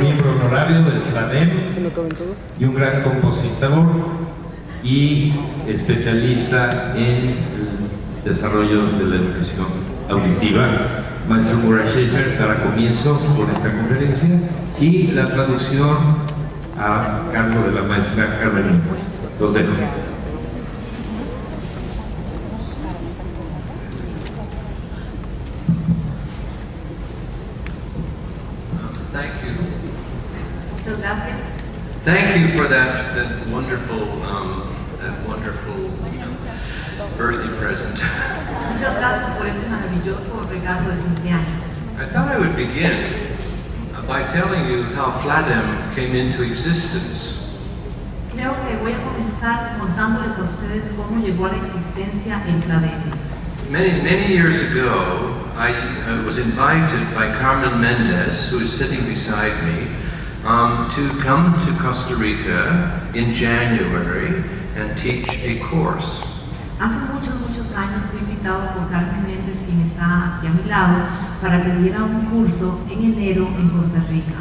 miembro honorario del Flademmex y un gran compositor y especialista en el desarrollo de la educación auditiva. Maestro Murray SCHAFER, dará comienzo con esta conferencia y la traducción a cargo de la maestra Hernández. Los dejo. Muchas gracias. Thank you for that wonderful birthday present. Muchas gracias por ese maravilloso regalo de cumpleaños. I thought I would begin by telling you how Fladem came into existence. Creo que voy a comenzar contándoles a ustedes cómo llegó a la existencia el Fladem. Many years ago, I was invited by Carmen Mendez, who is sitting beside me, to come to Costa Rica in January and teach a course. Hace muchos años fui invitado por Carmen Méndez, quien está aquí a mi lado, para que diera un curso en enero en Costa Rica.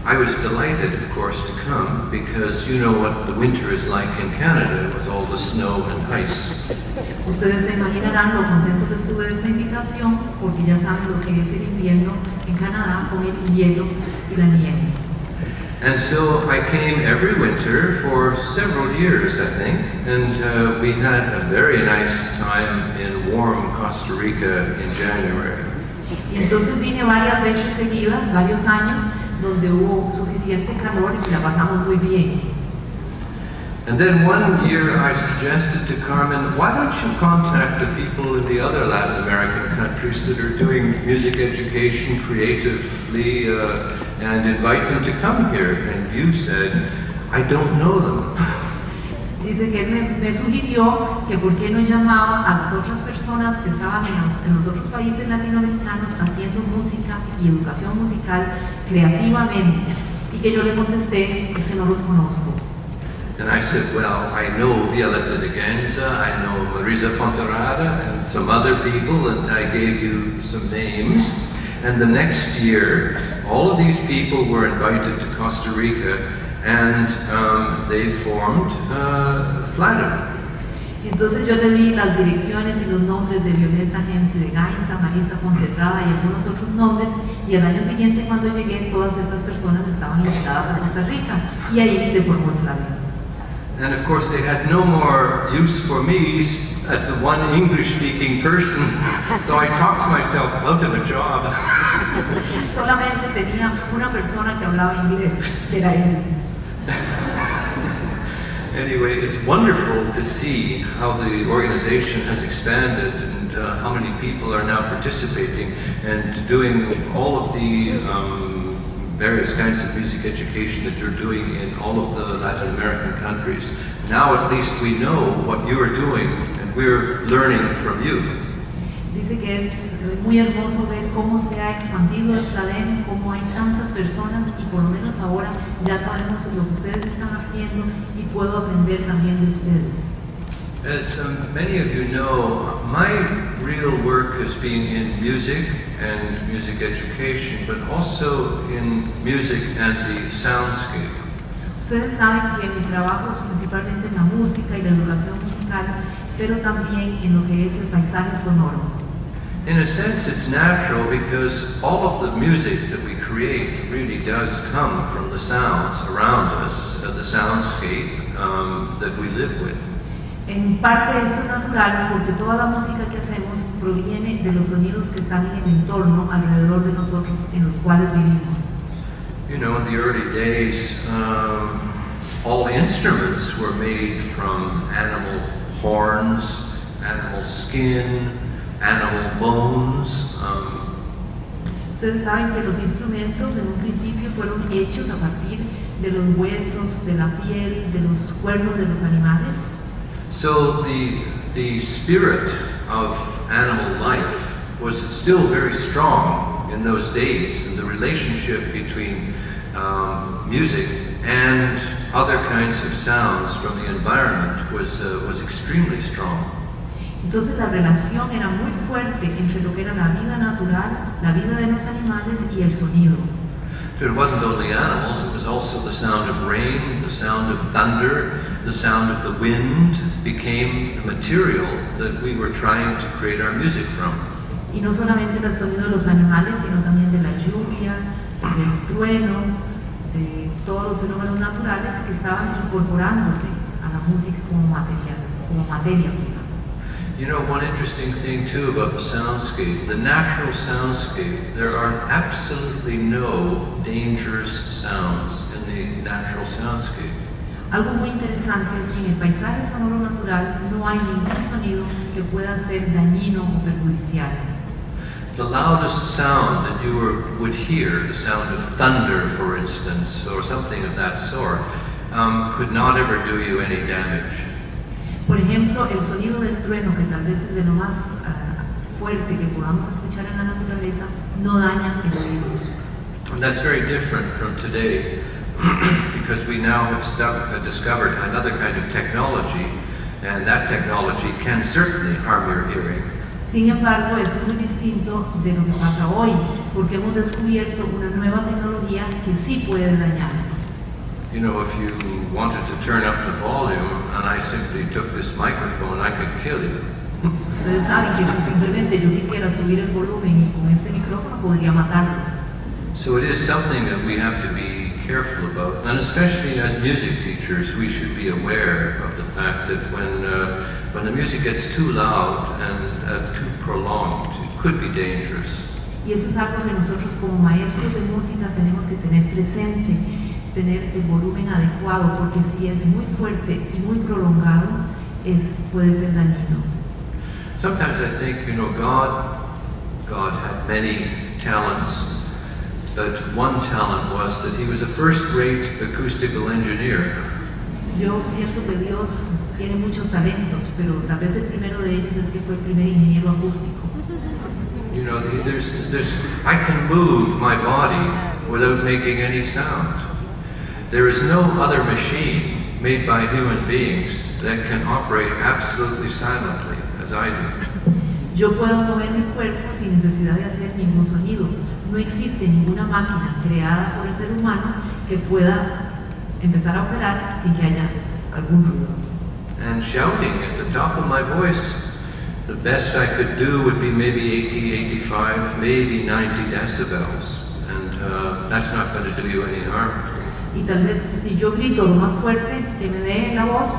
I was delighted, of course, to come because you know what the winter is like in Canada with all the snow and ice. Ustedes se imaginarán lo contento que estuve de esa invitación, porque ya saben lo que es el invierno en Canadá con el hielo y la nieve. And so I came every winter for several years, I think, and we had a very nice time in warm Costa Rica in January. Y entonces vine varias veces seguidas, varios años, donde hubo suficiente calor y la pasamos muy bien. And then one year I suggested to Carmen, why don't you contact the people in the other Latin American countries that are doing music education creatively and invite them to come here? And you said, I don't know them. Dice que él me sugirió que por qué no llamaba a las otras personas que estaban en los otros países latinoamericanos haciendo música y educación musical creativamente. Y que yo le contesté, es que no los conozco. And I said, well, I know Violeta de Ganza, I know Marisa Fonterrada, and some other people, and I gave you some names. And the next year, all of these people were invited to Costa Rica, and they formed Fladem. Y entonces yo le di las direcciones y los nombres de Violeta Gemsi de Gainza, Marisa Fonterrada y algunos otros nombres, y al año siguiente cuando llegué todas estas personas estaban invitadas a Costa Rica y ahí se formó el Fladem. And of course they had no more use for me as the one English-speaking person, so I talked myself out of a job. Solamente tenía una persona que hablaba inglés, que era él. Anyway, it's wonderful to see how the organization has expanded and how many people are now participating and doing all of the various kinds of music education that you're doing in all of the Latin American countries. Now at least we know what you're doing and we're learning from you. Dice que es muy hermoso ver cómo se ha expandido el Fladem, cómo hay tantas personas y por lo menos ahora ya sabemos lo que ustedes están haciendo y puedo aprender también de ustedes. As many of you know, my real work has been in music and music education, but also in music and the soundscape. Ustedes saben que mi trabajo es principalmente en la música y la educación musical, pero también en lo que es el paisaje sonoro. In a sense, it's natural because all of the music that we create really does come from the sounds around us, the soundscape that we live with. En parte esto es natural porque toda la música que hacemos proviene de los sonidos que están en el entorno alrededor de nosotros en los cuales vivimos. You know, in the early days, all the instruments were made from animal horns, animal skin, animal bones. Ustedes saben que los instrumentos en un principio fueron hechos a partir de los huesos, de la piel, de los cuernos de los animales. So the spirit of animal life was still very strong in those days, and the relationship between music and other kinds of sounds from the environment was extremely strong. Entonces la relación era muy fuerte entre lo que era la vida natural, la vida de los animales y el sonido. It wasn't only animals, it was also the sound of rain, the sound of thunder, the sound of the wind became the material that we were trying to create our music from. Y no solamente el sonido de los animales, sino también de la lluvia, del trueno, de todos los fenómenos naturales que estaban incorporándose a la música como materia prima. You know, one interesting thing too about the soundscape, the natural soundscape, there are absolutely no dangerous sounds in the natural soundscape. Algo muy interesante es que en el paisaje sonoro natural no hay ningún sonido que pueda ser dañino o perjudicial. The loudest sound that you would hear, the sound of thunder, for instance, or something of that sort, could not ever do you any damage. Por ejemplo, el sonido del trueno, que tal vez es de lo más fuerte que podamos escuchar en la naturaleza, no daña el oído. And that's very different from today, because we now have discovered another kind of technology, and that technology can certainly harm your hearing. Sin embargo, eso es muy distinto de lo que pasa hoy, porque hemos descubierto una nueva tecnología que sí puede dañar. You know, if you wanted to turn up the volume and I simply took this microphone, I could kill you. Ustedes saben que si simplemente yo quisiera subir el volumen y con este micrófono podría matarlos. So it is something that we have to be careful about, and especially as music teachers, we should be aware of the fact that when the music gets too loud and too prolonged, it could be dangerous. Y eso es algo que nosotros como maestros de música tenemos que tener presente, tener el volumen adecuado, porque si es muy fuerte y muy prolongado, puede ser dañino. Sometimes I think, you know, God had many talents, but one talent was that he was a first-rate acoustical engineer. Yo pienso que Dios tiene muchos talentos, pero tal vez el primero de ellos es que fue el primer ingeniero acústico. You know, I can move my body without making any sound. There is no other machine made by human beings that can operate absolutely silently, as I do. Yo puedo mover mi cuerpo sin necesidad de hacer ningún sonido. No existe ninguna máquina creada por el ser humano que pueda empezar a operar sin que haya algún ruido. And shouting at the top of my voice, the best I could do would be maybe 80, 85, maybe 90 decibels, and that's not going to do you any harm. Y tal vez si yo grito lo más fuerte que me dé la voz,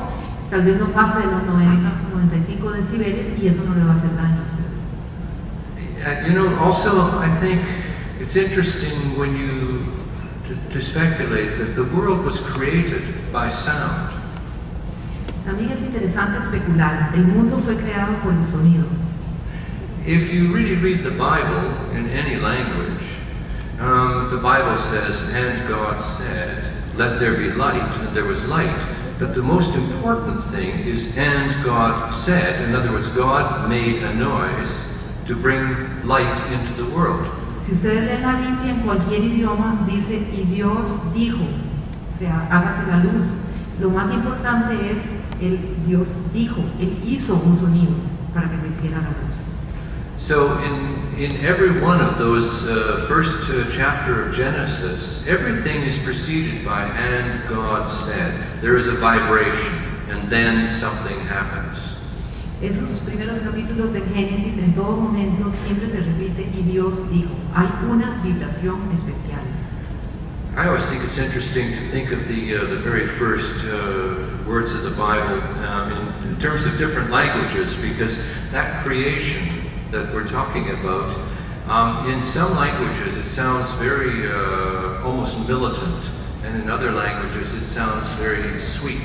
tal vez no pase de los 90, 95 decibeles y eso no le va a hacer daño a usted. You know, also I think it's interesting when you to speculate that the world was created by sound. También es interesante especular, el mundo fue creado por el sonido. If you really read the Bible in any language, the Bible says, and God said, let there be light, and there was light. But the most important thing is, and God said. In other words, God made a noise to bring light into the world. Si ustedes leen la Biblia en cualquier idioma, dice, y Dios dijo, o sea, hágase la luz. Lo más importante es, Dios dijo, Él hizo un sonido para que se hiciera la luz. So in every one of those first chapter of Genesis, everything is preceded by and God said. There is a vibration and then something happens. Esos primeros capítulos del Génesis en todo momento siempre se repite y Dios dijo. Hay una vibración especial. I always think it's interesting to think of the very first words of the Bible in terms of different languages, because that creation that we're talking about, in some languages it sounds very almost militant, and in other languages it sounds very sweet.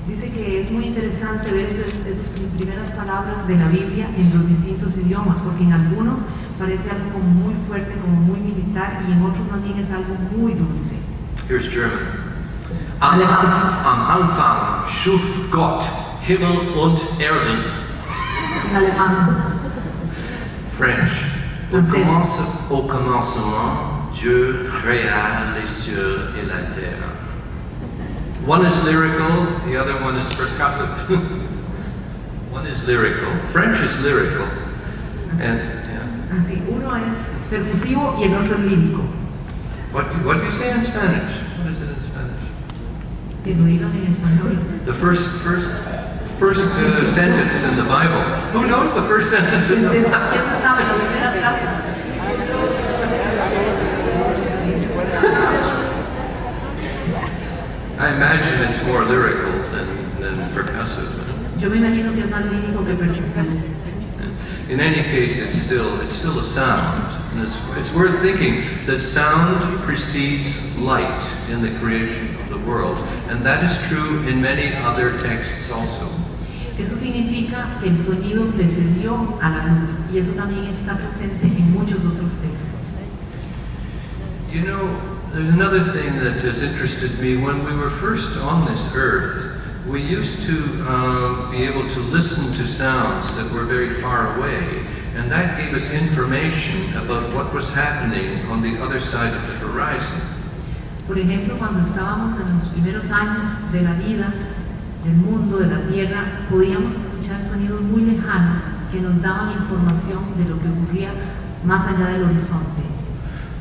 Dice que es muy interesante ver esas primeras palabras de la Biblia en los distintos idiomas, porque en algunos parece algo como muy fuerte, como muy militar, y en otros más bien es algo muy dulce. Here's German. Am Anfang schuf Gott Himmel und Erden. Alemán. French. Au commencement, Dieu créa les cieux et la terre. One is lyrical, the other one is percussive. One is lyrical. French is lyrical. And Así, uno es percusivo y el otro es lírico. What do you say in Spanish? What is it in Spanish? Que lo digan en español. The first sentence in the Bible. Who knows the first sentence in the Bible? ¿Quién se sabe la primera frase? I imagine it's more lyrical than percussive. Yo me imagino que es más lírico que percusivo. In any case, it's still a sound. And it's worth thinking that sound precedes light in the creation of the world, and that is true in many other texts also. Eso significa que el sonido precedió a la luz, y eso también está presente en muchos otros textos. You know, there's another thing that has interested me. When we were first on this earth, we used to be able to listen to sounds that were very far away, and that gave us information about what was happening on the other side of the horizon. Por ejemplo, cuando estábamos en los primeros años de la vida, del mundo, de la Tierra, podíamos escuchar sonidos muy lejanos que nos daban información de lo que ocurría más allá del horizonte.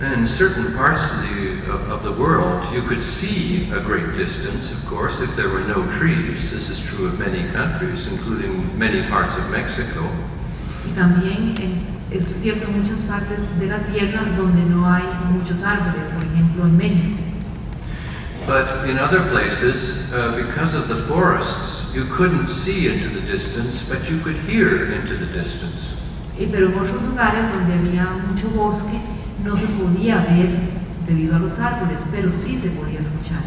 In certain parts of the world, you could see a great distance, of course, if there were no trees. This is true of many countries, including many parts of Mexico. Y también esto es cierto en muchas partes de la Tierra donde no hay muchos árboles, por ejemplo en México. But in other places, because of the forests, you couldn't see into the distance, but you could hear into the distance. Pero en otros lugares donde había mucho bosque, no se podía ver debido a los árboles, pero sí se podía escuchar.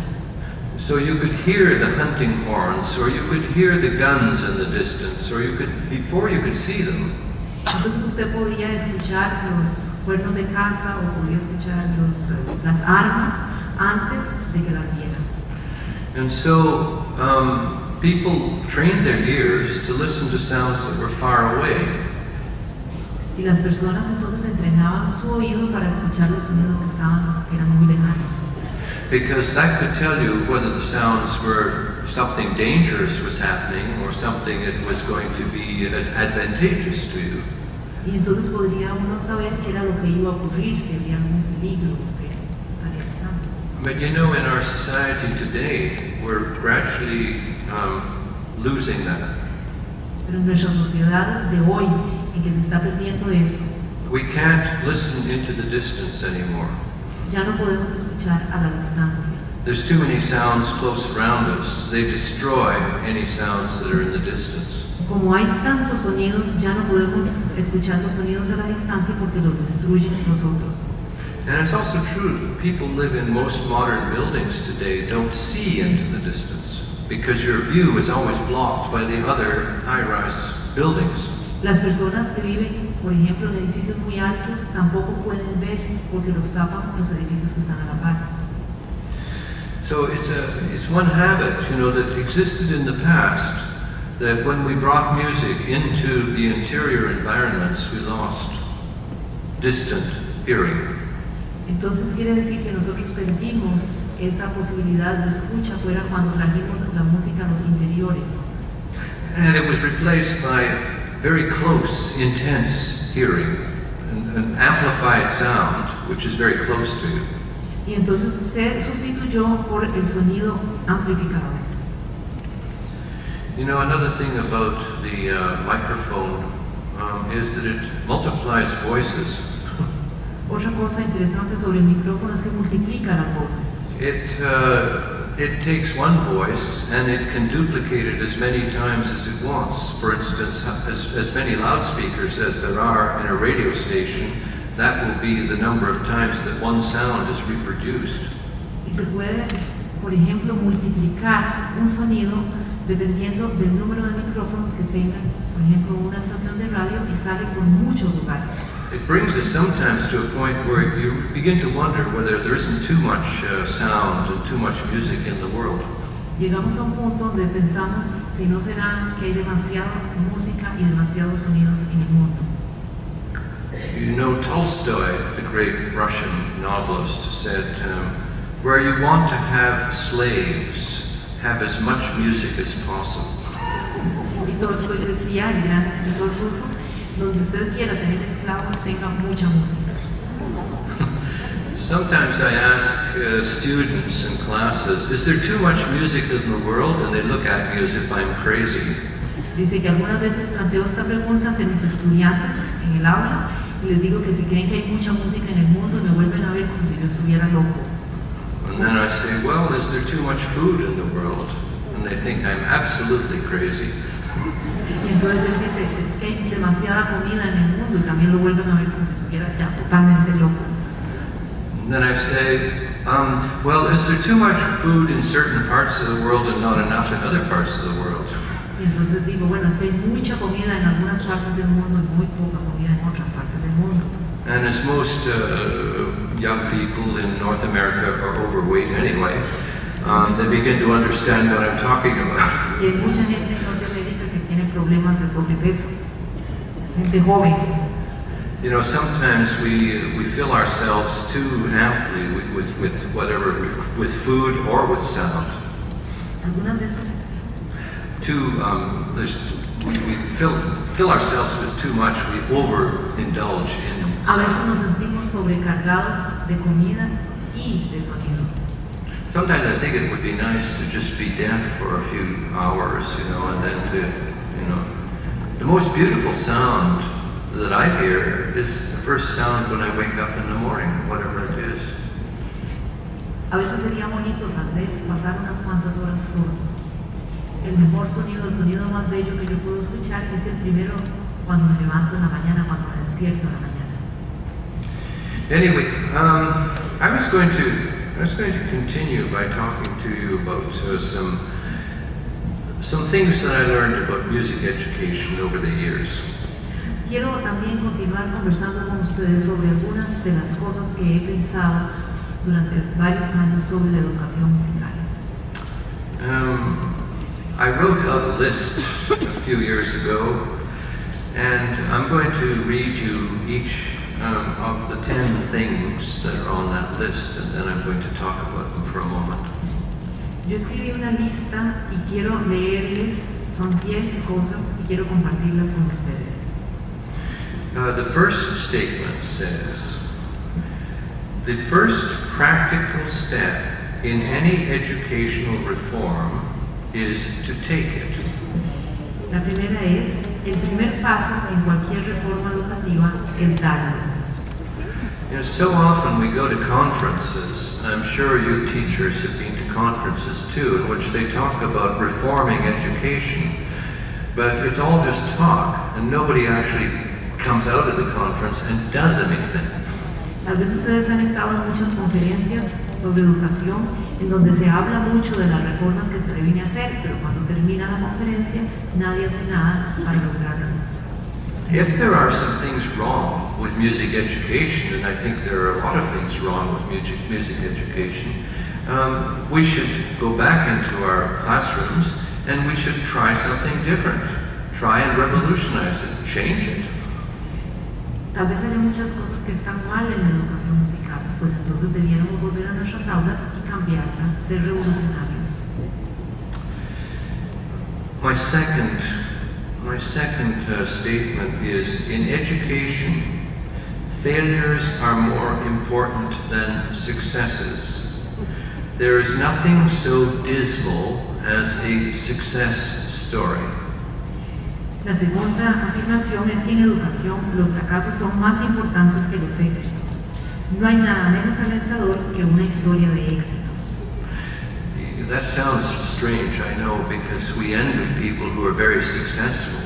So you could hear the hunting horns, or you could hear the guns in the distance, or before you could see them. Entonces usted podía escuchar los cuernos de caza o podía escuchar las armas antes de que las viera. And so people trained their ears to listen to sounds that were far away. Y las personas entonces entrenaban su oído para escuchar los sonidos que eran muy lejanos. Because that could tell you whether the sounds were something dangerous was happening or something that was going to be advantageous to you. Y entonces podría uno saber qué era lo que iba a ocurrir, si había algún peligro que estaría pasando. But you know, in our society today, we're gradually losing that. Pero en nuestra sociedad de hoy, en que se está perdiendo eso, we can't listen into the distance anymore. Ya no podemos escuchar a la distancia. There's too many sounds close around us. They destroy any sounds that are in the distance. Como hay tantos sonidos, ya no podemos escuchar los sonidos a la distancia porque los destruyen los otros. And it's also true that people live in most modern buildings today don't see into the distance because your view is always blocked by the other high-rise buildings. Las personas que viven, por ejemplo, en edificios muy altos tampoco pueden ver porque los tapan los edificios que están a la par. So it's one habit, you know, that existed in the past, that when we brought music into the interior environments, we lost distant hearing. Entonces quiere decir que nosotros perdimos esa posibilidad de escucha fuera cuando trajimos la música a los interiores. And it was replaced by very close, intense hearing, an amplified sound, which is very close to you. Y entonces se sustituyó por el sonido amplificado. You know, another thing about the microphone is that it multiplies voices. Otra cosa interesante sobre el micrófono es que multiplica las voces. It takes one voice and it can duplicate it as many times as it wants. For instance, as many loudspeakers as there are in a radio station, that will be the number of times that one sound is reproduced. Y se puede, por ejemplo, multiplicar un sonido dependiendo del número de micrófonos que tengan, por ejemplo, una estación de radio y sale por muchos lugares. It brings us sometimes to a point where you begin to wonder whether there isn't too much sound and too much music in the world. Llegamos a un punto donde pensamos si no será que hay demasiada música y demasiados sonidos en el mundo. You know, Tolstoy, the great Russian novelist, said, where you want to have slaves, have as much music as possible. Y Tolstoy decía, el gran escritor ruso, donde usted quiera tener esclavos, tenga mucha música. Sometimes I ask students in classes, is there too much music in the world? And they look at me as if I'm crazy. Dice que algunas veces planteo esta pregunta ante mis estudiantes en el aula y les digo que si creen que hay mucha música en el mundo me vuelven a ver como si yo estuviera loco. And then I say, well, is there too much food in the world? And they think I'm absolutely crazy. Y entonces él dice, es que hay demasiada comida en el mundo y también lo vuelven a ver como si estuviera ya totalmente loco. And then I say, well, is there too much food in certain parts of the world and not enough in other parts of the world? Y entonces digo, bueno, es que hay mucha comida en algunas partes del mundo y muy poca comida en otras partes del mundo. And as most young people in North America are overweight anyway, they begin to understand what I'm talking about. Y hay mucha gente en Norteamérica que tiene problemas de sobrepeso, gente joven. You know, sometimes we fill ourselves too amply with whatever, with food or with sound. Algunas veces we fill ourselves with too much, we overindulge in. A veces nos sentimos sobrecargados de comida y de sonido. Sometimes I think it would be nice to just be deaf for a few hours, you know, and then to, you know, the most beautiful sound that I hear is the first sound when I wake up in the morning, whatever it is. A veces sería bonito tal vez pasar unas cuantas horas sordo. El mejor sonido, el sonido más bello que yo puedo escuchar es el primero cuando me levanto en la mañana, cuando me despierto en la mañana. Anyway, I was going to continue by talking to you about some things that I learned about music education over the years. Quiero también continuar conversando con ustedes sobre algunas de las cosas que he pensado durante varios años sobre la educación musical. I wrote out a list a few years ago, and I'm going to read you each of the 10 things that are on that list, and then I'm going to talk about them for a moment. Yo escribí una lista y quiero leerles, son 10 cosas y quiero compartirlas con ustedes. The first statement says, the first practical step in any educational reform is to take it. La primera es, el primer paso en cualquier reforma educativa es darlo. You know, so often we go to conferences, and I'm sure you teachers have been to conferences too, in which they talk about reforming education, but it's all just talk, and nobody actually comes out of the conference and does anything. Tal vez ustedes han estado en muchas conferencias sobre educación en donde se habla mucho de las reformas que se deben hacer, pero cuando termina la conferencia nadie hace nada para lograrlo. If there are some things wrong with music education, and I think there are a lot of things wrong with music education, we should go back into our classrooms and we should try something different. Try and revolutionize it, change it. Tal vez haya muchas cosas que están mal en la educación musical, pues entonces debiéramos volver a nuestras aulas y cambiarlas, ser revolucionarios. My second statement is, in education, failures are more important than successes. There is nothing so dismal as a success story. La segunda afirmación es que en educación los fracasos son más importantes que los éxitos. No hay nada menos alentador que una historia de éxitos. That sounds strange, I know, because we envy people who are very successful.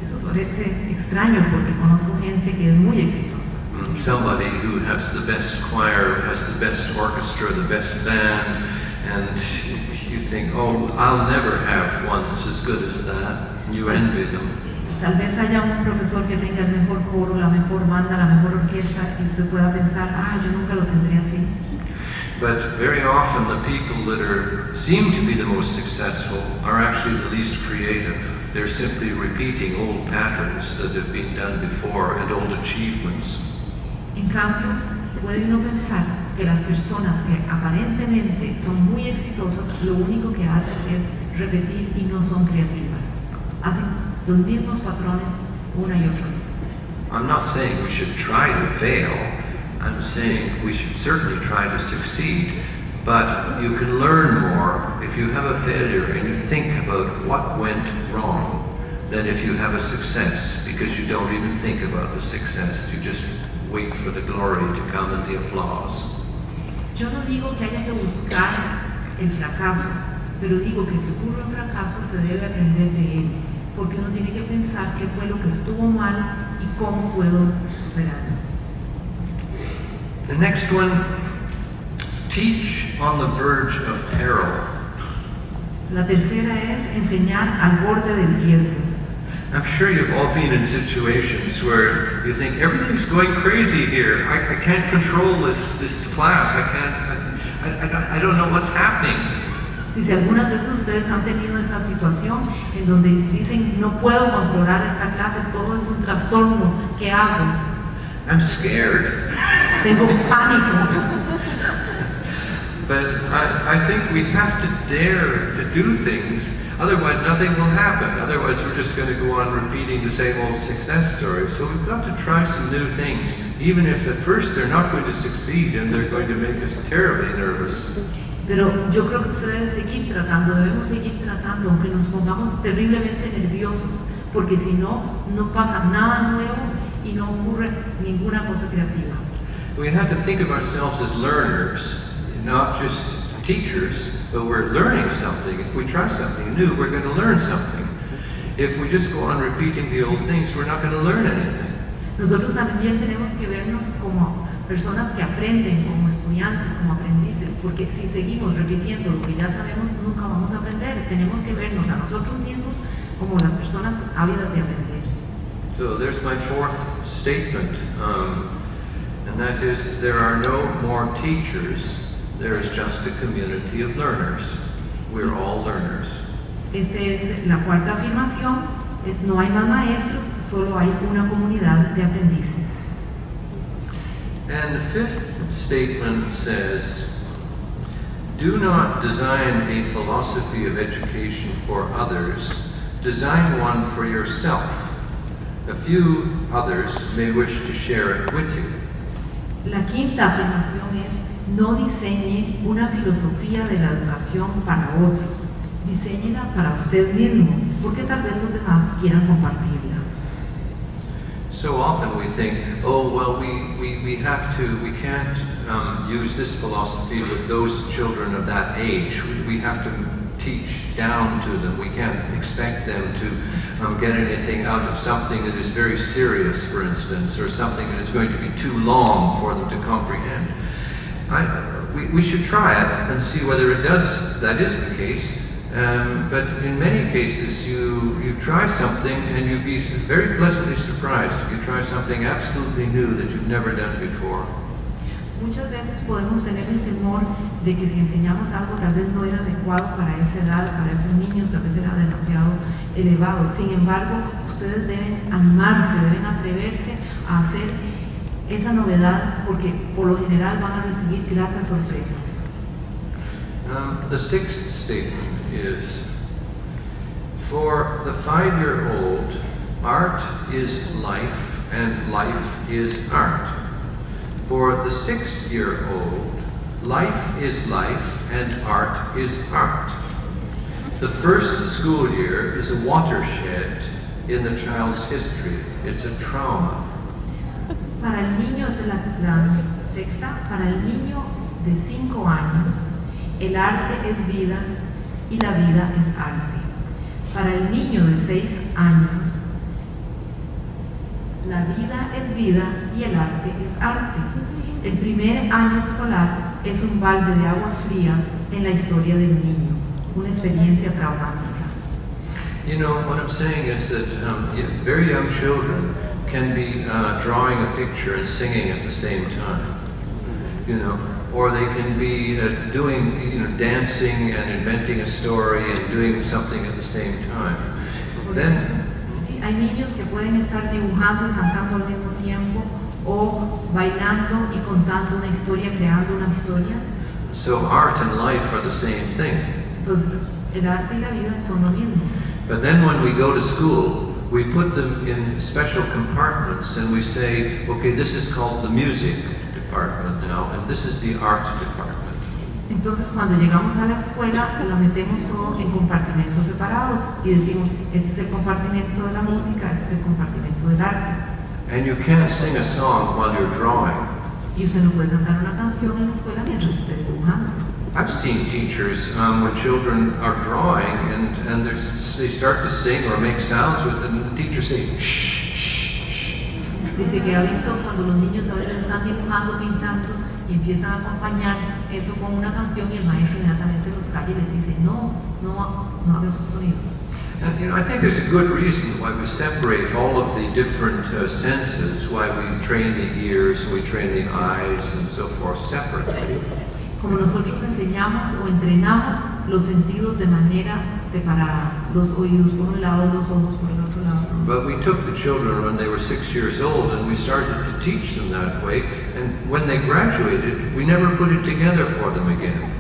Eso parece extraño porque conozco gente que es muy exitosa. Somebody who has the best choir, has the best orchestra, the best band, and you think, oh, I'll never have one that's as good as that. You envy them. Tal vez haya un profesor que tenga el mejor coro, la mejor banda, la mejor orquesta, y usted pueda pensar, yo nunca lo tendré así. But very often the people that seem to be the most successful are actually the least creative. They're simply repeating old patterns that have been done before and old achievements. En cambio, puede uno pensar que las personas que aparentemente son muy exitosas, lo único que hacen es repetir y no son creativas. Hacen los mismos patrones una y otra vez. I'm not saying we should try to fail. I'm saying we should certainly try to succeed, but you can learn more if you have a failure and you think about what went wrong than if you have a success, because you don't even think about the success, you just wait for the glory to come and the applause. Yo no digo que haya que buscar el fracaso, pero digo que si ocurre un fracaso se debe aprender de él, porque uno tiene que pensar qué fue lo que estuvo mal y cómo puedo superarlo. The next one, teach on the verge of peril. La tercera es enseñar al borde del riesgo. I'm sure you've all been in situations where you think everything's going crazy here. I can't control this class. I don't know what's happening. Dice, algunas veces ustedes han tenido esa situación en donde dicen, no puedo controlar esta clase, todo es un trastorno, ¿qué hago? I'm scared. Tengo pánico. But I think we have to dare to do things, otherwise nothing will happen. Otherwise we're just going to go on repeating the same old success story. So we've got to try some new things, even if at first they're not going to succeed and they're going to make us terribly nervous. Pero yo creo que ustedes debemos seguir tratando, aunque nos pongamos terriblemente nerviosos, porque si no, no pasa nada nuevo y no ocurre ninguna cosa creativa. We have to think of ourselves as learners, not just teachers, but we're learning something. If we try something new, we're going to learn something. If we just go on repeating the old things, we're not going to learn anything. Nosotros también tenemos que vernos como personas que aprenden, como estudiantes, como aprendices, porque si seguimos repitiendo lo que ya sabemos, nunca vamos a aprender. Tenemos que vernos a nosotros mismos como las personas ávidas de aprender. So there's my fourth statement, and that is, there are no more teachers. There is just a community of learners. We're all learners. Esta es la cuarta afirmación, es no hay más maestros, solo hay una comunidad de aprendices. And the fifth statement says, do not design a philosophy of education for others, design one for yourself. A few others may wish to share it with you. La quinta afirmación es no diseñe una filosofía de la educación para otros, diséñela para usted mismo, porque tal vez los demás quieran compartirla. So often we think, oh, well, we can't use this philosophy with those children of that age. We have to teach down to them. We can't expect them to get anything out of something that is very serious, for instance, or something that is going to be too long for them to comprehend. We should try it and see whether that is the case. But in many cases, you try something and you'll be very pleasantly surprised if you try something absolutely new that you've never done before. Muchas veces podemos tener el temor de que si enseñamos algo tal vez no era adecuado para esa edad, para esos niños, tal vez era demasiado elevado. Sin embargo, ustedes deben animarse, deben atreverse a hacer esa novedad porque por lo general van a recibir gratas sorpresas. The sixth statement is, for the 5-year-old, art is life and life is art. For the 6-year-old, life is life and art is art. The first school year is a watershed in the child's history. It's a trauma. Para el niño, es la sexta, para el niño de 5 años, el arte es vida y la vida es arte. Para el niño de 6 años, la vida es vida y el arte es arte. El primer año escolar es un balde de agua fría en la historia del niño, una experiencia traumática. You know, what I'm saying is that very young children can be drawing a picture and singing at the same time, you know, or they can be doing, dancing and inventing a story and doing something at the same time. Then, sí, hay niños que pueden estar dibujando y cantando al mismo tiempo, o bailando y contando una historia, creando una historia. So art and life are the same thing. Entonces, el arte y la vida son lo mismo. But then when we go to school, we put them in special compartments and we say, okay, this is called the music department now, and this is the art department. Entonces, cuando llegamos a la escuela, lo metemos todo en compartimentos separados y decimos, este es el compartimento de la música, este es el compartimento del arte. And you can't sing a song while you're drawing. Y usted no puede cantar una canción en la escuela mientras esté dibujando. I've seen teachers when children are drawing and they start to sing or make sounds with it, and the teacher says, shh, shh, shh. Dice que ha visto cuando los niños a veces están dibujando, pintando y empiezan a acompañar eso con una canción y el maestro inmediatamente los calla y les dice, no haga esos sonidos. And, I think there's a good reason why we separate all of the different senses, why we train the ears, we train the eyes, and so forth separately. Como nosotros enseñamos o entrenamos los sentidos de manera separada, los oídos por un lado, los ojos por el otro lado. But we took the children when they were 6 years old and we started to teach them that way, and when they graduated, we never put it together for them again.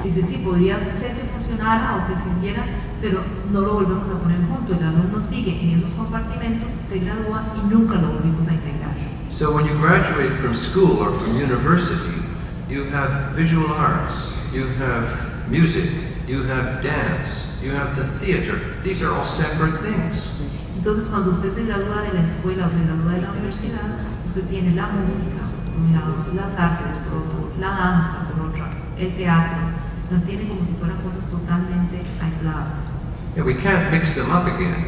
Dice, sí, podría ser que funcionara o que sirviera, pero no lo volvemos a poner junto. El alumno sigue en esos compartimentos, se gradúa y nunca lo volvimos a integrar. So when you graduate from school or from university, you have visual arts, you have music, you have dance, you have the theater. These are all separate things. Entonces, cuando usted se gradúa de la escuela o se gradúa de la universidad, usted tiene la música, por un lado, las artes, por otro, la danza, por otra, el teatro. Las tiene como si fueran cosas totalmente aisladas. Yeah, we can't mix them up again.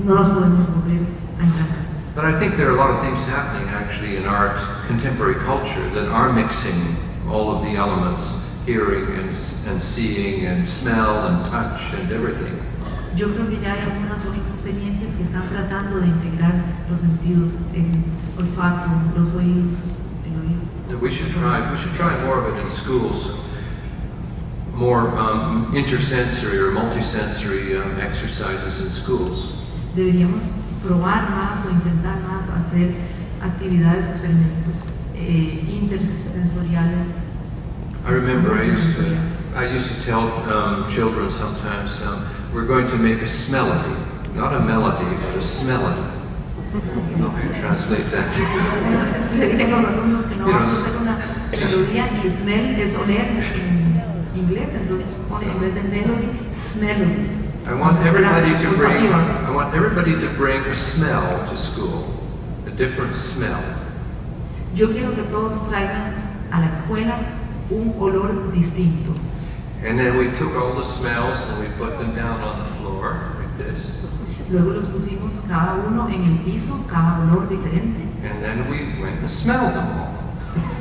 No los podemos volver a integrar. But I think there are a lot of things happening actually in art, contemporary culture, that are mixing all of the elements, hearing and seeing and smell and touch and everything. Yo creo que ya hay algunas otras experiencias que están tratando de integrar los sentidos, el olfato, los oídos, el oído. We should try more of it in schools, more intersensory or multisensory exercises in schools. Deberíamos probar más o intentar más hacer actividades, experimentos intersensoriales. I remember I used to tell children sometimes, we're going to make a smellody, not a melody, but a smellody. I don't know how you translate that. Le diré a los alumnos que no vamos a hacer una melodía y smell es oler en inglés, entonces pone en vez de melody, smellody. I want everybody to bring a smell to school, a different smell. Yo quiero que todos traigan a la escuela un olor distinto. And then we took all the smells and we put them down on the floor like this. Luego los pusimos cada uno en el piso, cada olor diferente. And then we went and smelled them all.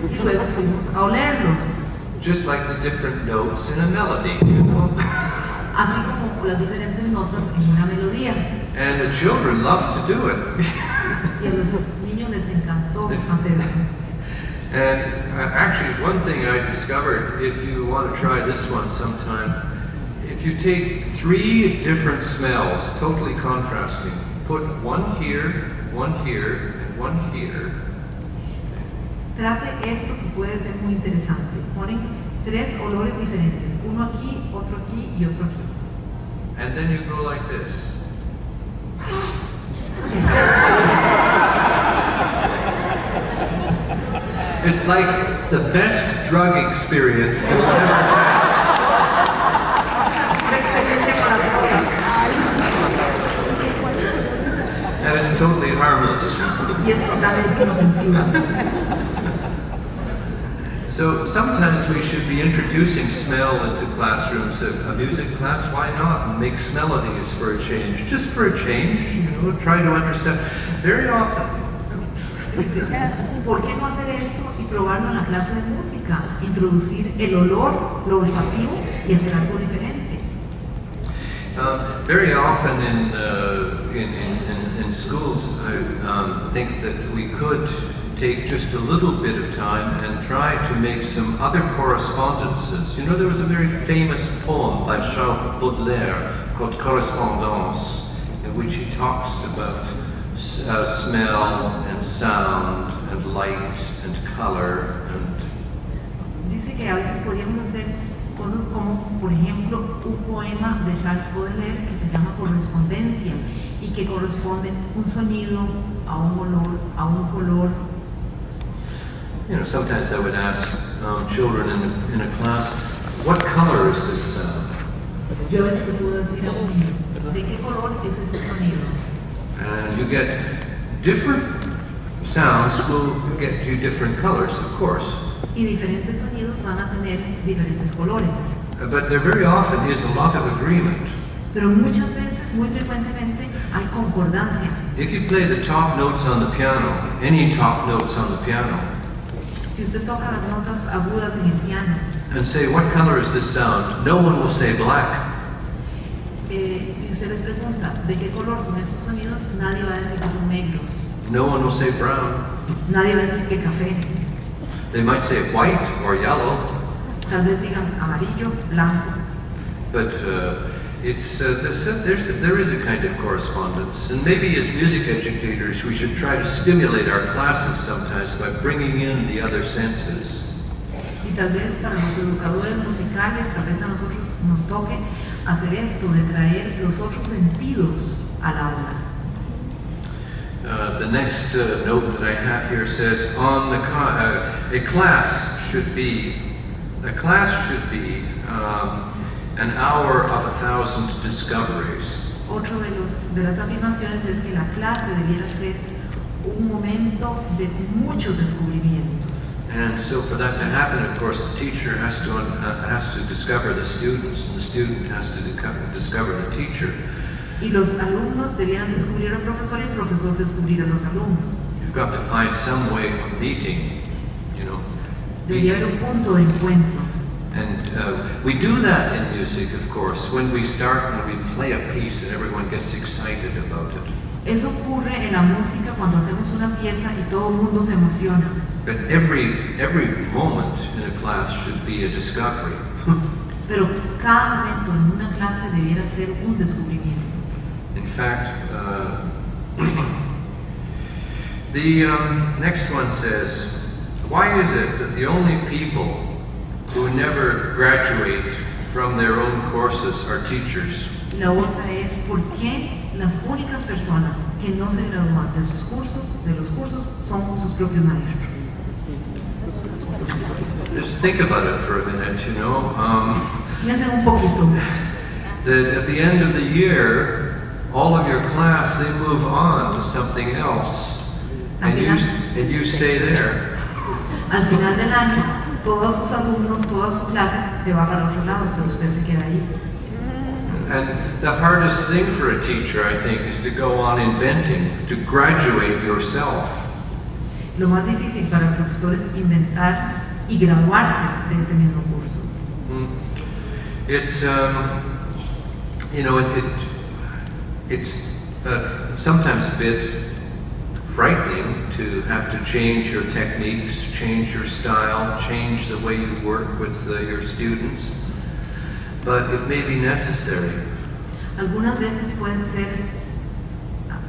Y luego fuimos a olerlos. Just like the different notes in a melody, you know. Así como las diferentes notas en una melodía. And the children loved to do it. Y a los niños les encantó hacerlo. And actually, one thing I discovered, if you want to try this one sometime, if you take 3 different smells, totally contrasting, put one here, and one here. Trate esto que puede ser muy interesante. Ponen 3 olores diferentes, uno aquí y otro aquí. And then you go like this. It's like the best drug experience you'll ever have. And it's totally harmless. Y es totalmente inofensiva. So sometimes we should be introducing smell into classrooms. A music class, why not make melodies for a change? Just for a change, try to understand. Very often. ¿Por qué no hacer esto y probarlo en la clase de música? Introducir el olor, lo olfativo y hacer algo diferente. Very often in schools, I think that we could take just a little bit of time and try to make some other correspondences. There was a very famous poem by Charles Baudelaire called Correspondance, in which he talks about smell and sound and light and color. Dice que a veces podríamos hacer cosas como, por ejemplo, un poema de Charles Baudelaire que se llama Correspondencia y que corresponde un sonido a un olor, a un color. You know, sometimes I would ask children in a class, what color is this sound? Yo a veces te puedo decir a un niño, ¿de qué color es este sonido? And you get different sounds will get you different colors, of course. Y diferentes sonidos van a tener diferentes colores. But there very often is a lot of agreement. Pero muchas veces, muy frecuentemente, hay concordancia. If you play the top notes on the piano, any top notes on the piano, Si usted toca las notas agudas en el piano, and say, what color is this sound? No one will say black. y usted les pregunta, ¿de qué color son estos sonidos? Nadie va a decir que son negros. No one will say brown. Nadie va a decir que café. They might say white or yellow. Tal vez digan amarillo, blanco. But there is a kind of correspondence. And maybe as music educators, we should try to stimulate our classes sometimes by bringing in the other senses. Y tal vez para los educadores musicales, tal vez a nosotros nos toque hacer esto, de traer los otros sentidos al aula. The next note that I have here says, a class should be an hour of 1,000 discoveries. Otro de las afirmaciones es que la clase debiera ser un momento de muchos descubrimientos. And so for that to happen, of course, the teacher has to discover the students, and the student has to discover the teacher. Y los alumnos debieran descubrir al profesor y el profesor descubrir a los alumnos. You've got to find some way of meeting, you know. Debería haber un punto de encuentro. And we do that in music, of course, when we start and we play a piece and everyone gets excited about it. Eso ocurre en la música cuando hacemos una pieza y todo el mundo se emociona. But every moment in a class should be a discovery. Pero cada momento en una clase debiera ser un descubrimiento. In fact, the next one says, why is it that the only people who never graduate from their own courses are teachers? La otra es por qué las únicas personas que no se gradúan de sus cursos, de los cursos, son sus propios maestros. Just think about it for a minute, you know. Piensen un poquito. That at the end of the year, all of your class, they move on to something else, and you stay there. Al final del año, todos sus alumnos, toda su clase se va para otro lado, pero usted se queda ahí. And the hardest thing for a teacher, I think, is to go on inventing, to graduate yourself. Lo más difícil para el profesor es inventar y graduarse de ese mismo curso. It's, you know, it's sometimes a bit frightening to have to change your techniques, change your style, change the way you work with your students, but it may be necessary. Algunas veces puede ser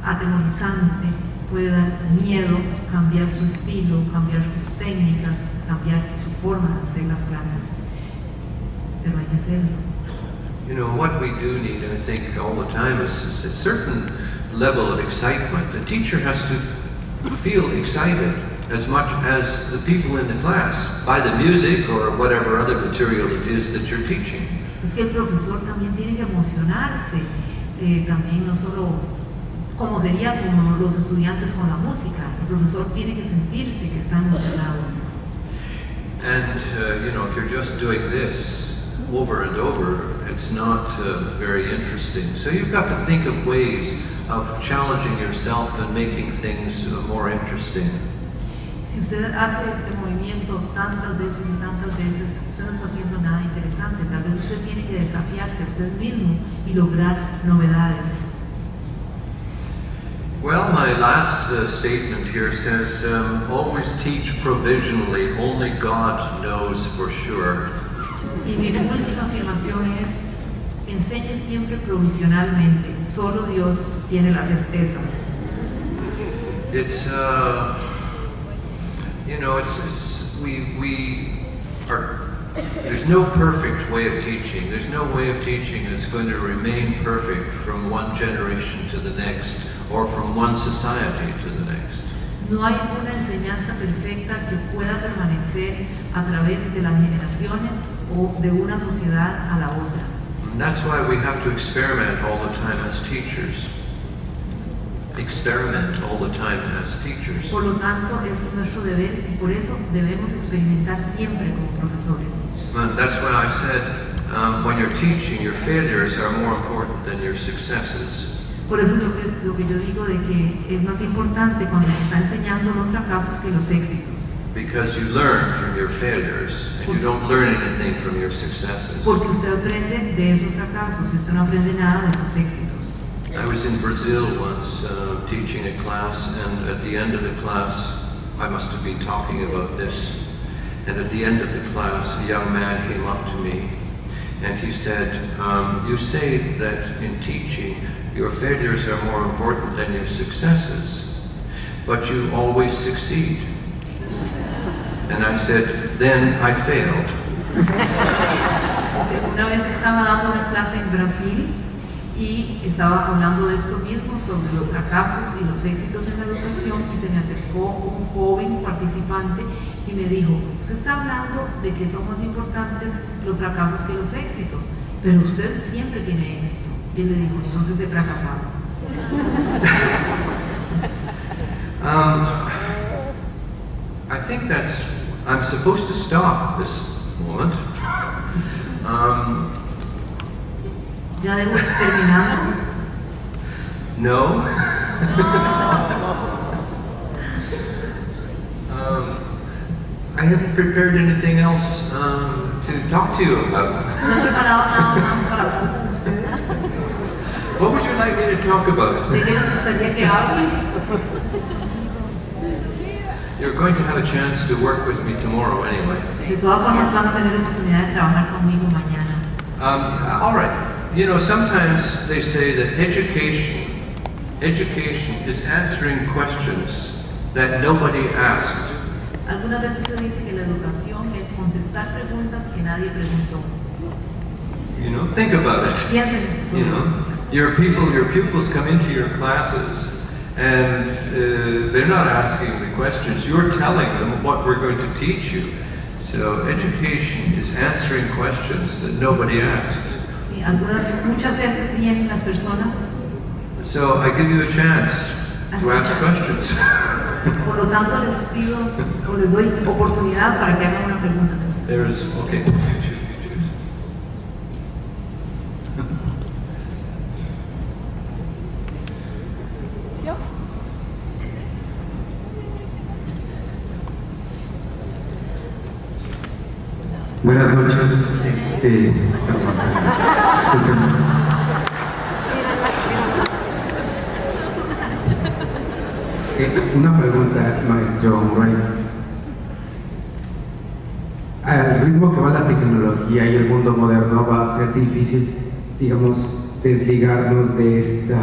atemorizante, puede dar miedo cambiar su estilo, cambiar sus técnicas, cambiar su forma de hacer las clases, pero hay que hacerlo. You know, what we do need, and I think all the time, is a certain level of excitement. The teacher has to feel excited as much as the people in the class by the music or whatever other material it is that you're teaching. Es que el profesor también tiene que emocionarse, también no solo como sería como los estudiantes con la música, el profesor tiene que sentirse que está emocionado. And you know, if you're just doing this over and over, it's not very interesting. So you've got to think of ways of challenging yourself and making things more interesting. Si usted hace este movimiento tantas veces y tantas veces, usted no está haciendo nada interesante. Tal vez usted tiene que desafiarse a usted mismo y lograr novedades. Well, my last statement here says, always teach provisionally, only God knows for sure. Y mi última afirmación es, enseñe siempre provisionalmente, solo Dios tiene la certeza. It's, you know, there's no perfect way of teaching. There's no way of teaching that's going to remain perfect from one generation to the next, or from one society to the next. No hay una enseñanza perfecta que pueda permanecer a través de las generaciones o de una sociedad a la otra. And that's why we have to experiment all the time as teachers. Experiment all the time as teachers. Por lo tanto, es nuestro deber y por eso debemos experimentar siempre como profesores. And that's why I said, when you're teaching, your failures are more important than your successes. Por eso lo que yo digo de que es más importante cuando se está enseñando los fracasos que los éxitos. Because you learn from your failures and you don't learn anything from your successes. Porque usted aprende de esos fracasos y usted no aprende nada de esos éxitos. I was in Brazil once teaching a class, and at the end of the class, I must have been talking about this, and at the end of the class, a young man came up to me and he said, you say that in teaching your failures are more important than your successes, but you always succeed. And I said, then I failed. Una vez estaba dando una clase en Brasil y estaba hablando de esto mismo, sobre los fracasos y los éxitos en la educación, y se me acercó un joven participante y me dijo, usted está hablando de que son más importantes los fracasos que los éxitos, pero usted siempre tiene éxito. Y él le dijo, entonces he fracasado. I think I'm supposed to stop this moment. ¿Ya debo ir terminando? No. I haven't prepared anything else to talk to you about. No he preparado nada más para hablar con ustedes. What would you like me to talk about? ¿De qué les gustaría que hable? You're going to have a chance to work with me tomorrow anyway. De todas formas van a tener oportunidad de trabajar conmigo mañana. All right. You know, sometimes they say that education is answering questions that nobody asked. Algunas veces se dice que la educación es contestar preguntas que nadie preguntó. You know, think about it. Piensen sobre You know, eso. your pupils come into your classes, and they're not asking the questions. You're telling them what we're going to teach you. So education is answering questions that nobody asked. Sí, muchas veces vienen las personas. So I give you a chance to ask questions. Por lo tanto, les pido o les doy oportunidad para que hagan una pregunta. Okay. Buenas noches, disculpen. Una pregunta, maestro Murray. Al ritmo que va la tecnología y el mundo moderno, va a ser difícil, digamos, desligarnos de esta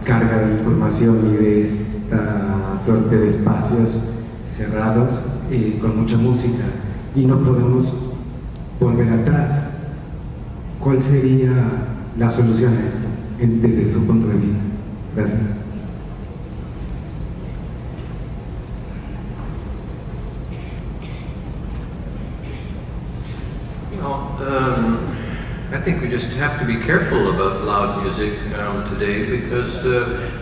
carga de información y de esta suerte de espacios cerrados con mucha música, y no podemos volver atrás. ¿Cuál sería la solución a esto desde su punto de vista? Gracias. I think we just have to be careful about loud music today, because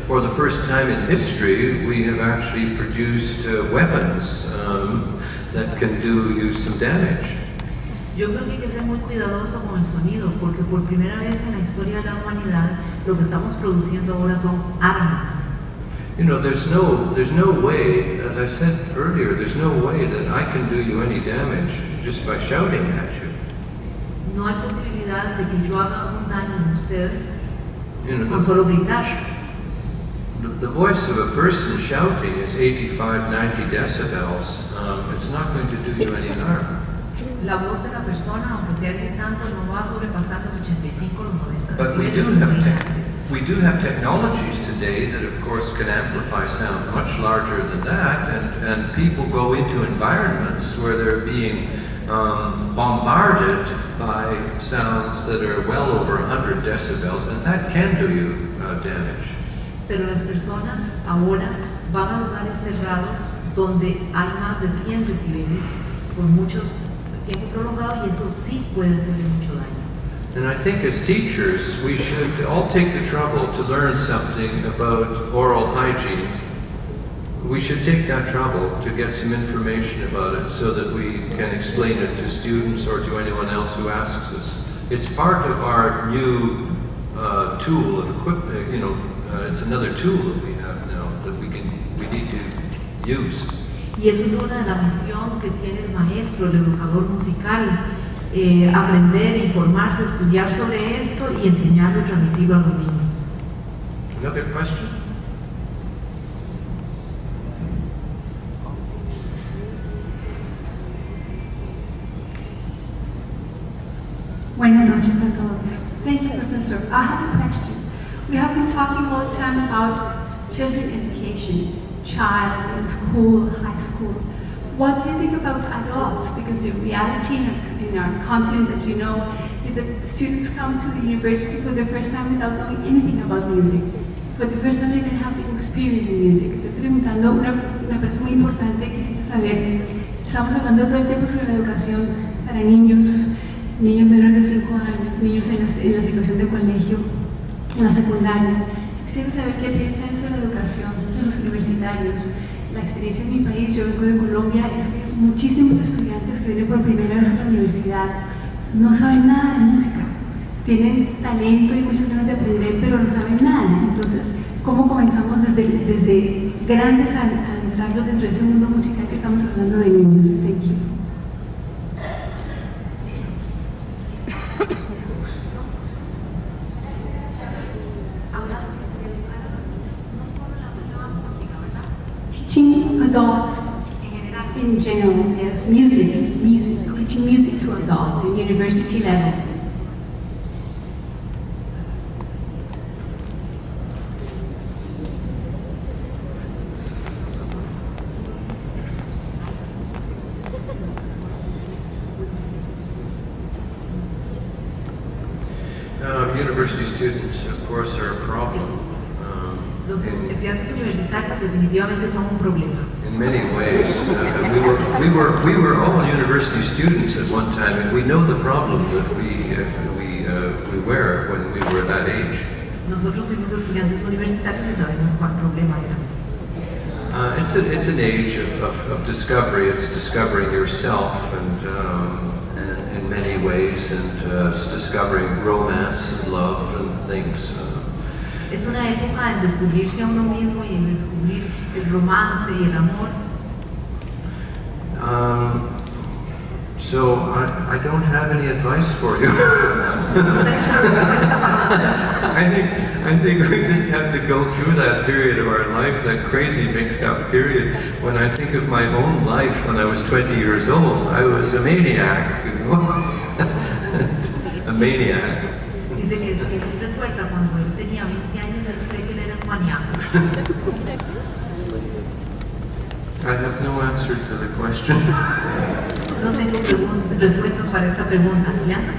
for the first time in history we have actually produced weapons that can do you some damage. Yo creo que hay que ser muy cuidadoso con el sonido, porque por primera vez en la historia de la humanidad lo que estamos produciendo ahora son armas. You know, there's no way, as I said earlier, there's no way that I can do you any damage just by shouting at you. No hay posibilidad de que yo haga un daño en usted con You solo gritar. know, the voice of a person shouting is 85, 90 decibels. It's not going to do you any harm. La voz de la persona, aunque sea gritando, no va a sobrepasar los 85 o los 90 But decibeles. we do have technologies today that, of course, can amplify sound much larger than that, and people go into environments where they're being bombarded by sounds that are well over 100 decibels, and that can do you damage. Pero las personas ahora van a lugares cerrados donde hay más de 100 decibeles por muchos tiempo prolongado, y eso sí puede hacerle mucho daño. And I think as teachers, we should all take the trouble to learn something about oral hygiene. We should take that trouble to get some information about it so that we can explain it to students or to anyone else who asks us. It's part of our new tool and equipment, it's another tool that we have now that we need to use. Y eso es una de las misiones que tiene el maestro, el educador musical, aprender, informarse, estudiar sobre esto y enseñarlo y transmitirlo a los niños. Another question? Buenas noches a todos. Thank you, Professor. I have a question. We have been talking all the time about children education, child in school, high school. What do you think about adults? Because the reality in our continent, as you know, is that students come to the university for the first time without knowing anything about music. For the first time, they're going to have the experience in music. Estoy preguntando una pregunta muy importante. Quisiera saber, estamos hablando todo el tiempo sobre la educación para niños menores de 5 años, niños en la situación de colegio, en la secundaria. Yo quisiera saber qué piensan sobre la educación de los universitarios. La experiencia en mi país, yo vengo de Colombia, es que muchísimos estudiantes que vienen por primera vez a la universidad no saben nada de música. Tienen talento y muchas ganas de aprender, pero no saben nada. Entonces, ¿cómo comenzamos desde grandes a entrarlos dentro de ese mundo musical que estamos hablando de niños? Thank you. Teaching adults in general, yes, music, teaching music to adults in university level. University students, of course, are a problem. Los estudiantes universitarios definitivamente son un problema. In many ways, we were all university students at one time, and we know the problem that we were when we were that age. Nosotros fuimos estudiantes universitarios y sabemos cuál problema éramos. It's an age of discovery. It's discovering yourself, and in many ways, and it's discovering romance and love and things. Es una época en descubrirse a uno mismo y en descubrir el romance y el amor. So I don't have any advice for you. I think we just have to go through that period of our life, that crazy mixed up period. When I think of my own life when I was 20 years old, I was a maniac, you know? A maniac. Dice que si él recuerda cuando él tenía 20 años, él cree que él era un maníaco. I have no answer to the question. No tengo respuestas para esta pregunta. ¿Leandro?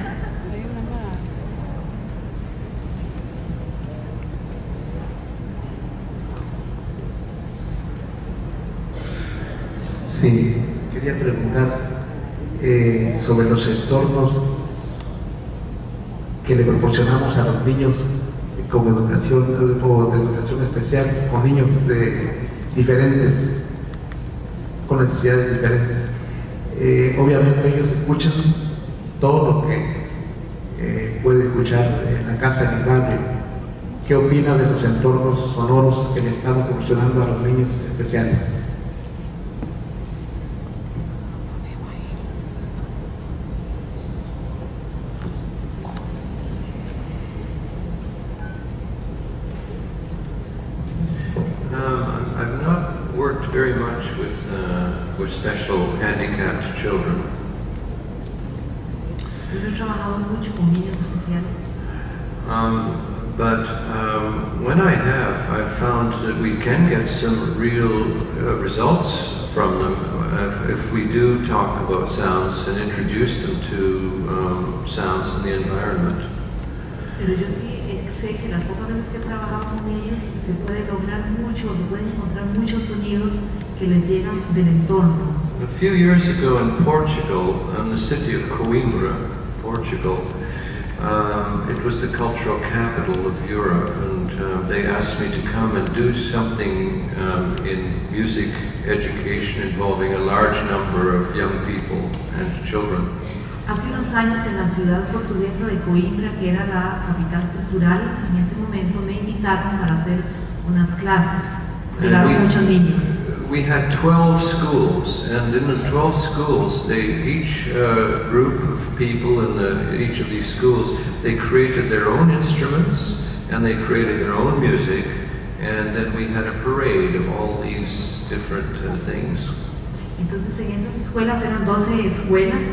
Sí, quería preguntar sobre los entornos que le proporcionamos a los niños con educación o de educación especial, con niños diferentes, con necesidades diferentes. Obviamente ellos escuchan todo lo que puede escuchar en la casa, en el barrio. ¿Qué opina de los entornos sonoros que le estamos proporcionando a los niños especiales? I've not worked very much with special handicapped children. Yo he trabajado mucho con niños especiales. But when I have, I've found that we can get some real results from them. If if we do talk about sounds and introduce them to sounds in the environment. Pero yo sí sé que las pocas veces que he trabajado con ellos se puede lograr mucho, se pueden encontrar muchos sonidos que les llegan del entorno. A few years ago in Portugal, in the city of Coimbra, Portugal, it was the cultural capital of Europe, and they asked me to come and do something in music education involving a large number of young people and children. Hace unos años en la ciudad portuguesa de Coimbra, que era la capital cultural, en ese momento me invitaron para hacer unas clases. Llegaron muchos niños. We had 12 schools, and in the 12 schools, each group of people in each of these schools, they created their own instruments, and they created their own music, and then we had a parade of all these different things. Entonces en esas escuelas eran 12 escuelas,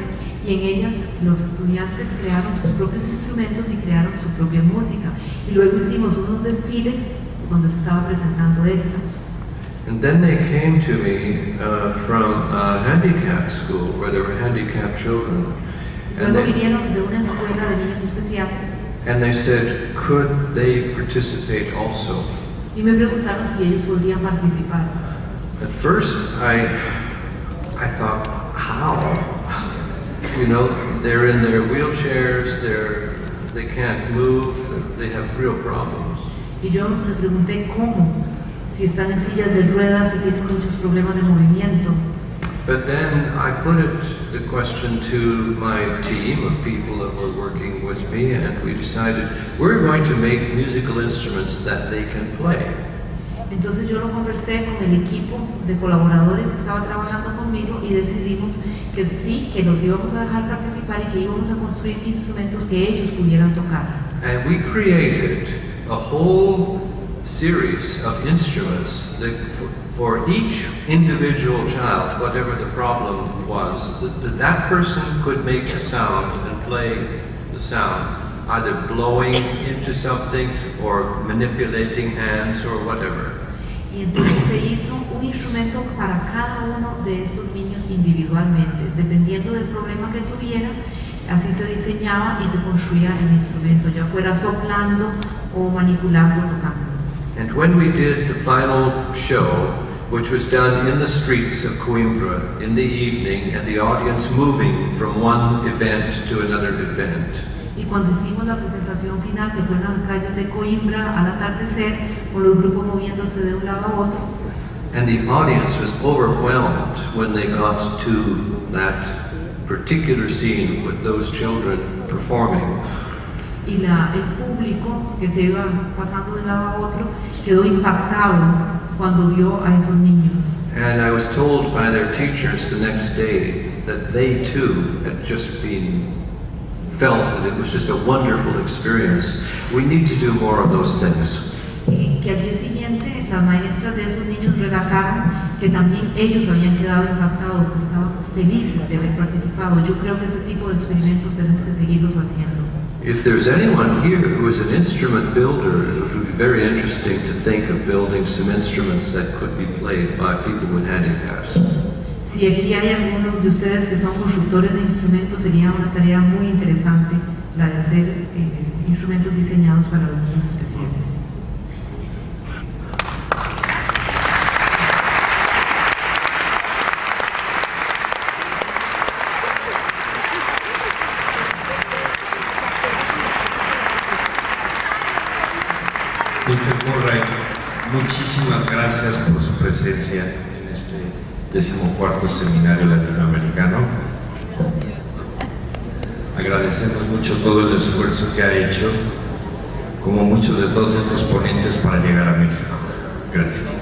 y en ellas los estudiantes crearon sus propios instrumentos y crearon su propia música. Y luego hicimos unos desfiles donde se estaba presentando esto. And then they came to me from a handicapped school where there were handicapped children. Luego vinieron de una escuela de niños especiales. And they said, could they participate also? Y me preguntaron si ellos podrían participar. At first, I thought, how? You know, they're in their wheelchairs, they can't move, they have real problems. Y yo me pregunté cómo, si están en sillas de ruedas y tienen muchos problemas de movimiento. But then I put the question to my team of people that were working with me, and we decided we're going to make musical instruments that they can play. Entonces yo lo conversé con el equipo de colaboradores que estaba trabajando conmigo y decidimos que sí, que los íbamos a dejar participar y que íbamos a construir instrumentos que ellos pudieran tocar. And we created a whole series of instruments that for each individual child, whatever the problem was, that person could make a sound and play the sound, either blowing into something or manipulating hands or whatever. Y entonces se hizo un instrumento para cada uno de estos niños individualmente, dependiendo del problema que tuvieran, así se diseñaba y se construía el instrumento, ya fuera soplando o manipulando, tocando. And when we did the final show, which was done in the streets of Coimbra in the evening, and the audience moving from one event to another event. Y cuando hicimos la presentación final, que fue en las calles de Coimbra al atardecer, con los grupos moviéndose de un lado a otro. And the audience was overwhelmed when they got to that particular scene with those children performing. Y el público que se iba pasando de un lado a otro quedó impactado cuando vio a esos niños. And I was told by their teachers the next day that they too had just felt that it was just a wonderful experience. We need to do more of those things. Y que al día siguiente las maestras de esos niños relataron que también ellos habían quedado impactados, que estaban felices de haber participado. Yo creo que ese tipo de experimentos tenemos que seguirlos haciendo. If there's anyone here who is an instrument builder, it would be very interesting to think of building some instruments that could be played by people with handicaps. Si aquí hay algunos de ustedes que son constructores de instrumentos, sería una tarea muy interesante la de hacer instrumentos diseñados para los niños especiales. Mr. Murray, muchísimas gracias por su presencia en este 14º Seminario Latinoamericano. Agradecemos mucho todo el esfuerzo que ha hecho, como muchos de todos estos ponentes, para llegar a México. Gracias.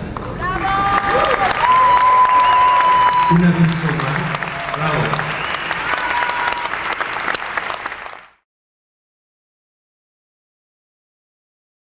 Un aviso más. Bravo.